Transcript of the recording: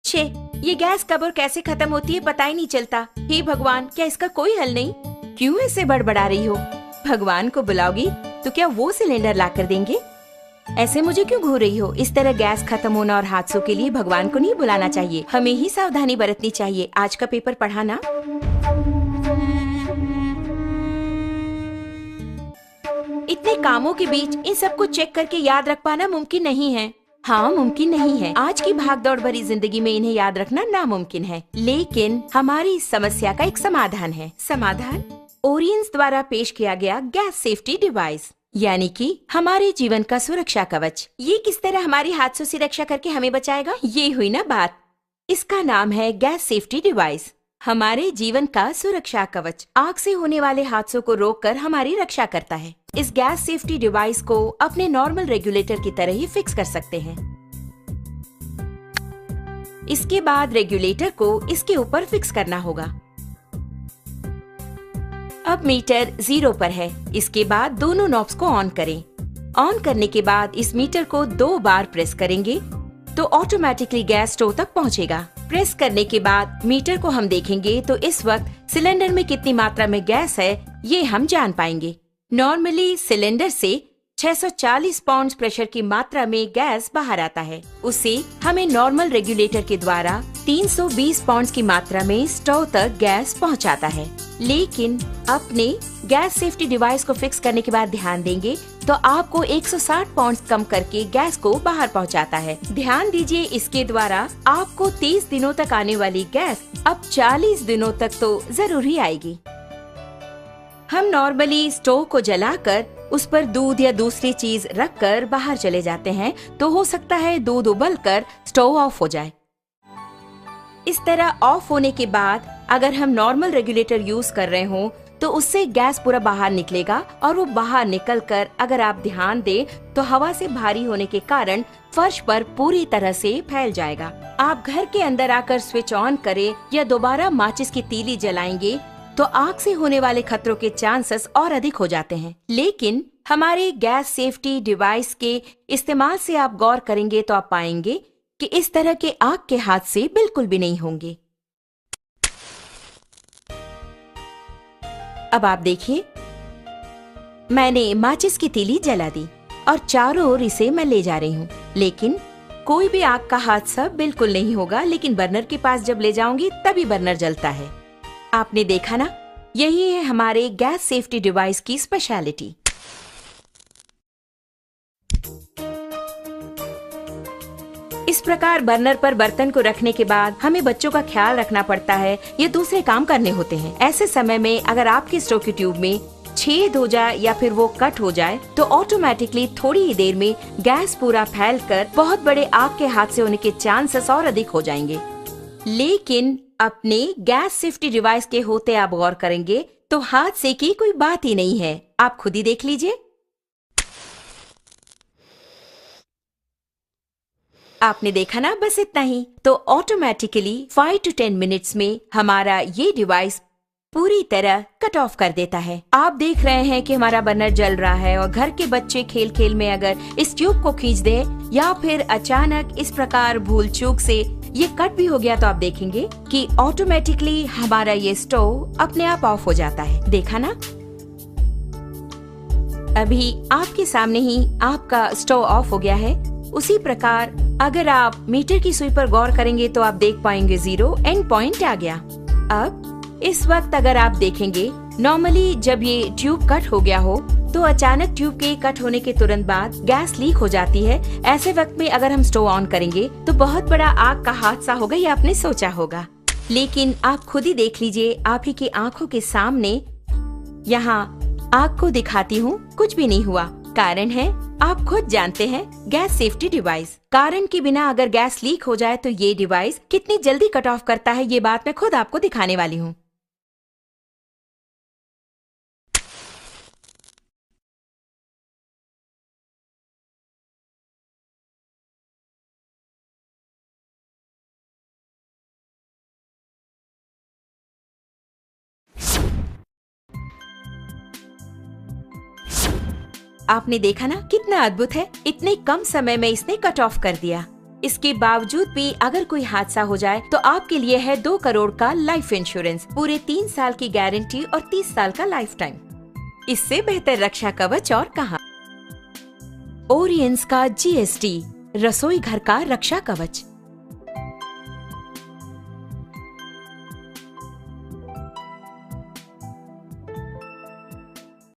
छे, ये गैस कब और कैसे खत्म होती है पता ही नहीं चलता। हे भगवान, क्या इसका कोई हल नहीं? क्यों ऐसे बड़बड़ा रही हो? भगवान को बुलाओगी तो क्या वो सिलेंडर ला कर देंगे? ऐसे मुझे क्यों घूर रही हो? इस तरह गैस खत्म होना और हादसों के लिए भगवान को नहीं बुलाना चाहिए, हमें ही सावधानी बरतनी चाहिए। आज का पेपर पढ़ा ना? इतने कामों के बीच इन सबको चेक करके याद रख पाना मुमकिन नहीं है। हाँ, मुमकिन नहीं है। आज की भागदौड़ भरी जिंदगी में इन्हें याद रखना नामुमकिन है, लेकिन हमारी इस समस्या का एक समाधान है। समाधान ओरियंस द्वारा पेश किया गया गैस सेफ्टी डिवाइस, यानी कि हमारे जीवन का सुरक्षा कवच। ये किस तरह हमारी हादसों से रक्षा करके हमें बचाएगा, ये हुई ना बात। इसका नाम है गैस सेफ्टी डिवाइस, हमारे जीवन का सुरक्षा कवच। आग से होने वाले हादसों को रोककर हमारी रक्षा करता है। इस गैस सेफ्टी डिवाइस को अपने नॉर्मल रेगुलेटर की तरह ही फिक्स कर सकते हैं। इसके बाद रेगुलेटर को इसके ऊपर फिक्स करना होगा। अब मीटर 0 पर है। इसके बाद दोनों नॉब्स को ऑन करें। ऑन करने के बाद इस मीटर को 2 बार प्रेस करेंगे तो ऑटोमेटिकली गैस स्टोव तक पहुंचेगा। प्रेस करने के बाद मीटर को हम देखेंगे तो इस वक्त सिलेंडर में कितनी मात्रा में गैस है ये हम जान पाएंगे। नॉर्मली सिलेंडर से 640 पाउंड प्रेशर की मात्रा में गैस बाहर आता है। उसे हमें नॉर्मल रेगुलेटर के द्वारा 320 पाउंड की मात्रा में स्टोव तक गैस पहुंचाता है। लेकिन अपने गैस सेफ्टी डिवाइस को फिक्स करने के बाद ध्यान देंगे तो आपको 160 पाउंड कम करके गैस को बाहर पहुंचाता है। ध्यान दीजिए, इसके द्वारा आपको 30 दिनों तक आने वाली गैस अब 40 दिनों तक तो जरूर ही आएगी। हम नॉर्मली स्टोव को जलाकर उस पर दूध या दूसरी चीज रखकर बाहर चले जाते हैं तो हो सकता है दूध उबलकर स्टोव ऑफ हो जाए। इस तरह ऑफ होने के बाद अगर हम नॉर्मल रेगुलेटर यूज कर रहे हों तो उससे गैस पूरा बाहर निकलेगा और वो बाहर निकलकर अगर आप ध्यान दें तो हवा से भारी होने के कारण फर्श पर पूरी तरह से फैल जाएगा। आप घर के अंदर आकर स्विच ऑन करें या दोबारा माचिस की तीली जलाएंगे तो आग से होने वाले खतरों के चांसेस और अधिक हो जाते हैं। लेकिन हमारे गैस सेफ्टी डिवाइस के इस्तेमाल से आप गौर करेंगे तो आप पाएंगे कि इस तरह के आग के हादसे बिल्कुल भी नहीं होंगे। अब आप देखिए, मैंने माचिस की तीली जला दी और चारों ओर इसे मैं ले जा रही हूँ, लेकिन कोई भी आग का हादसा बिल्कुल नहीं होगा। लेकिन बर्नर के पास जब ले जाऊंगी तभी बर्नर जलता है। आपने देखा ना, यही है हमारे गैस सेफ्टी डिवाइस की स्पेशलिटी। इस प्रकार बर्नर पर बर्तन को रखने के बाद हमें बच्चों का ख्याल रखना पड़ता है या दूसरे काम करने होते हैं। ऐसे समय में अगर आपके स्टोव की ट्यूब में छेद हो जाए या फिर वो कट हो जाए तो ऑटोमेटिकली थोड़ी ही देर में गैस पूरा फैलकर बहुत बड़े आग के हादसे होने के चांसेस और अधिक हो जाएंगे। लेकिन अपने गैस सेफ्टी डिवाइस के होते आप गौर करेंगे तो हादसे की कोई बात ही नहीं है। आप खुद ही देख लीजिए। आपने देखा ना, बस इतना ही। तो ऑटोमेटिकली 5 to 10 मिनट्स में हमारा ये डिवाइस पूरी तरह कट ऑफ कर देता है। आप देख रहे हैं कि हमारा बर्नर जल रहा है और घर के बच्चे खेल खेल में अगर इस ट्यूब को खींच दे या फिर अचानक इस प्रकार भूल चूक से ये कट भी हो गया तो आप देखेंगे कि ऑटोमेटिकली हमारा ये स्टोव अपने आप ऑफ हो जाता है। देखा ना, अभी आपके सामने ही आपका स्टोव ऑफ हो गया है। उसी प्रकार अगर आप मीटर की सुई पर गौर करेंगे तो आप देख पाएंगे 0 एंड पॉइंट आ गया। अब इस वक्त अगर आप देखेंगे, नॉर्मली जब ये ट्यूब कट हो गया हो तो अचानक ट्यूब के कट होने के तुरंत बाद गैस लीक हो जाती है। ऐसे वक्त में अगर हम स्टोव ऑन करेंगे तो बहुत बड़ा आग का हादसा होगा, ये आपने सोचा होगा। लेकिन आप खुद ही देख लीजिए, आप ही की आंखों के सामने यहाँ आग को दिखाती हूँ, कुछ भी नहीं हुआ। कारण है, आप खुद जानते हैं, गैस सेफ्टी डिवाइस। कारण के बिना अगर गैस लीक हो जाए तो ये डिवाइस कितनी जल्दी कट ऑफ करता है, ये बात मैं खुद आपको दिखाने वाली हूँ। आपने देखा ना कितना अद्भुत है, इतने कम समय में इसने कट ऑफ कर दिया। इसके बावजूद भी अगर कोई हादसा हो जाए तो आपके लिए है 2 करोड़ का लाइफ इंश्योरेंस, पूरे 3 साल की गारंटी और 30 साल का लाइफ टाइम। इससे बेहतर रक्षा कवच और कहाँ। ओरियंस का GST, रसोई घर का रक्षा कवच।